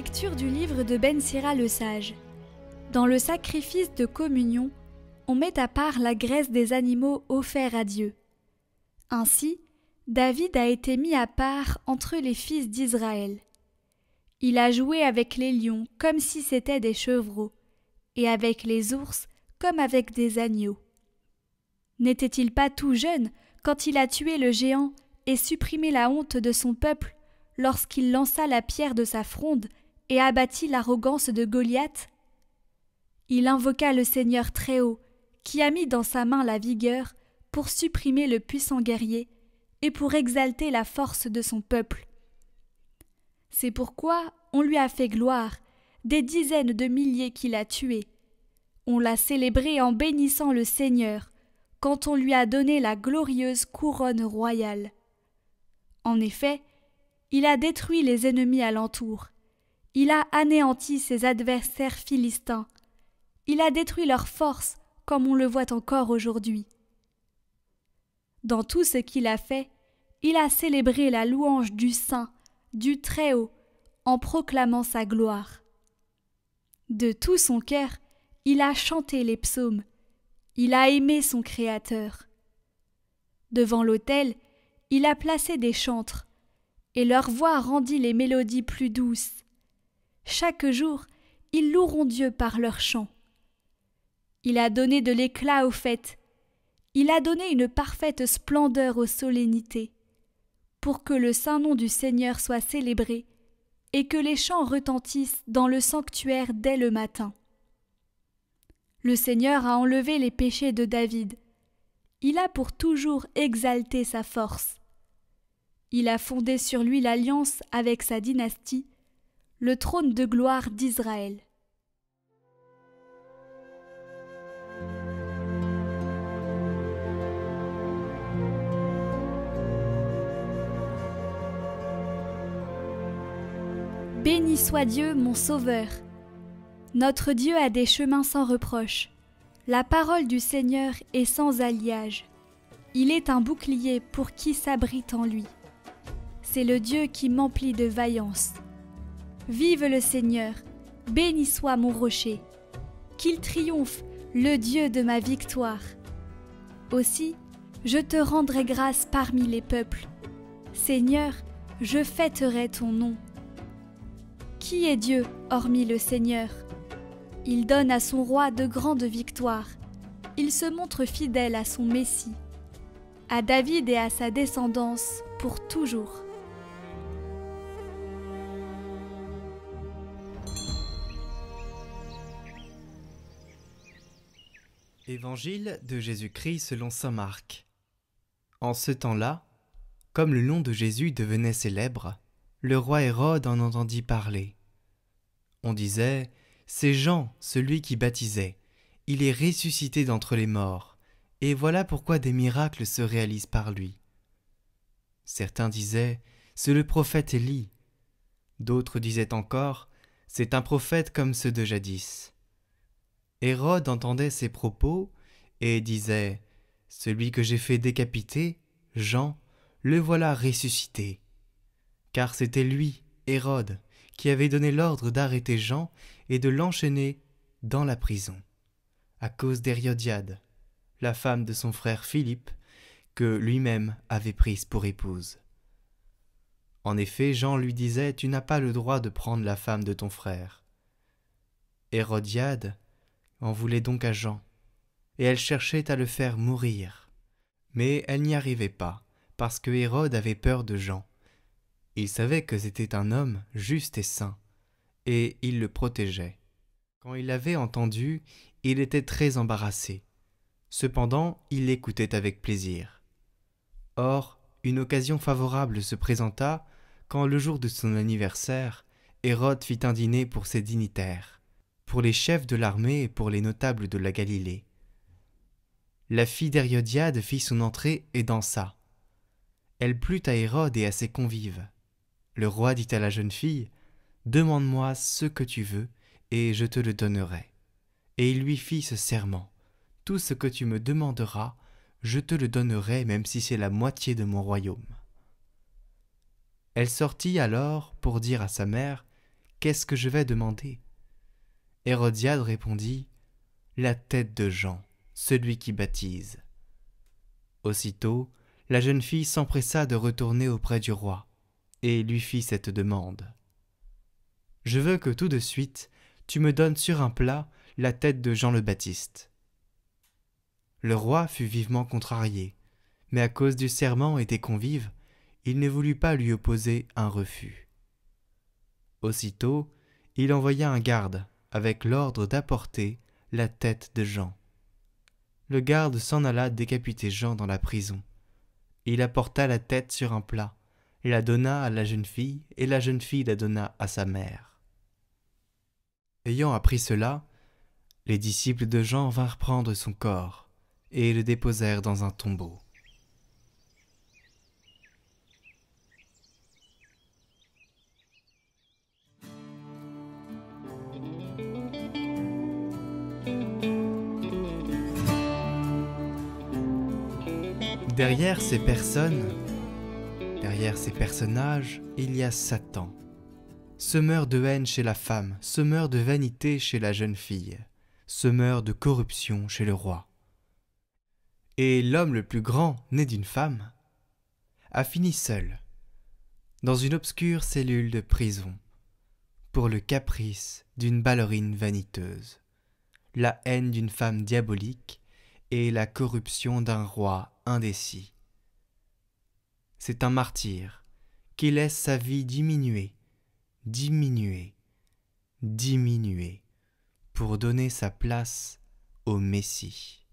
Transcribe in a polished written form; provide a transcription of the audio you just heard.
Lecture du livre de Ben Sira le Sage. Dans le sacrifice de communion, on met à part la graisse des animaux offerts à Dieu. Ainsi, David a été mis à part entre les fils d'Israël. Il a joué avec les lions comme si c'étaient des chevreaux, et avec les ours comme avec des agneaux. N'était-il pas tout jeune quand il a tué le géant et supprimé la honte de son peuple lorsqu'il lança la pierre de sa fronde et abattit l'arrogance de Goliath? Il invoqua le Seigneur Très-Haut, qui a mis dans sa main la vigueur pour supprimer le puissant guerrier et pour exalter la force de son peuple. C'est pourquoi on lui a fait gloire, des dizaines de milliers qu'il a tués. On l'a célébré en bénissant le Seigneur, quand on lui a donné la glorieuse couronne royale. En effet, il a détruit les ennemis alentour. Il a anéanti ses adversaires philistins. Il a détruit leur force, comme on le voit encore aujourd'hui. Dans tout ce qu'il a fait, il a célébré la louange du Saint, du Très-Haut, en proclamant sa gloire. De tout son cœur, il a chanté les psaumes. Il a aimé son Créateur. Devant l'autel, il a placé des chantres, et leur voix rendit les mélodies plus douces. Chaque jour, ils loueront Dieu par leurs chants. Il a donné de l'éclat aux fêtes. Il a donné une parfaite splendeur aux solennités, pour que le saint nom du Seigneur soit célébré et que les chants retentissent dans le sanctuaire dès le matin. Le Seigneur a enlevé les péchés de David. Il a pour toujours exalté sa force. Il a fondé sur lui l'alliance avec sa dynastie, le trône de gloire d'Israël. Béni soit Dieu, mon Sauveur. Notre Dieu a des chemins sans reproche. La parole du Seigneur est sans alliage. Il est un bouclier pour qui s'abrite en lui. C'est le Dieu qui m'emplit de vaillance. Vive le Seigneur, béni soit mon rocher. Qu'il triomphe, le Dieu de ma victoire. Aussi, je te rendrai grâce parmi les peuples. Seigneur, je fêterai ton nom. Qui est Dieu hormis le Seigneur? Il donne à son roi de grandes victoires. Il se montre fidèle à son Messie, à David et à sa descendance pour toujours. Évangile de Jésus-Christ selon saint Marc. En ce temps-là, comme le nom de Jésus devenait célèbre, le roi Hérode en entendit parler. On disait « C'est Jean, celui qui baptisait. Il est ressuscité d'entre les morts, et voilà pourquoi des miracles se réalisent par lui. » Certains disaient « C'est le prophète Élie. » D'autres disaient encore « C'est un prophète comme ceux de jadis. » Hérode entendait ces propos et disait « Celui que j'ai fait décapiter, Jean, le voilà ressuscité. » Car c'était lui, Hérode, qui avait donné l'ordre d'arrêter Jean et de l'enchaîner dans la prison, à cause d'Hérodiade, la femme de son frère Philippe, que lui-même avait prise pour épouse. En effet, Jean lui disait « Tu n'as pas le droit de prendre la femme de ton frère. » Hérodiade en voulait donc à Jean, et elle cherchait à le faire mourir. Mais elle n'y arrivait pas, parce que Hérode avait peur de Jean. Il savait que c'était un homme juste et saint, et il le protégeait. Quand il l'avait entendu, il était très embarrassé. Cependant, il l'écoutait avec plaisir. Or, une occasion favorable se présenta quand, le jour de son anniversaire, Hérode fit un dîner pour ses dignitaires, pour les chefs de l'armée et pour les notables de la Galilée. La fille d'Hérodiade fit son entrée et dansa. Elle plut à Hérode et à ses convives. Le roi dit à la jeune fille « Demande-moi ce que tu veux, et je te le donnerai. » Et il lui fit ce serment « Tout ce que tu me demanderas, je te le donnerai, même si c'est la moitié de mon royaume. » Elle sortit alors pour dire à sa mère qu'est-ce que je vais demander ?» Hérodiade répondit, « La tête de Jean, celui qui baptise. » Aussitôt, la jeune fille s'empressa de retourner auprès du roi, et lui fit cette demande. « Je veux que tout de suite, tu me donnes sur un plat la tête de Jean le Baptiste. » Le roi fut vivement contrarié, mais à cause du serment et des convives, il ne voulut pas lui opposer un refus. Aussitôt, il envoya un garde avec l'ordre d'apporter la tête de Jean. Le garde s'en alla décapiter Jean dans la prison. Il apporta la tête sur un plat, la donna à la jeune fille, et la jeune fille la donna à sa mère. Ayant appris cela, les disciples de Jean vinrent prendre son corps et le déposèrent dans un tombeau. Derrière ces personnes, derrière ces personnages, il y a Satan, semeur de haine chez la femme, semeur de vanité chez la jeune fille, semeur de corruption chez le roi. Et l'homme le plus grand, né d'une femme, a fini seul, dans une obscure cellule de prison, pour le caprice d'une ballerine vaniteuse, la haine d'une femme diabolique et la corruption d'un roi indécis. C'est un martyr qui laisse sa vie diminuer, pour donner sa place au Messie.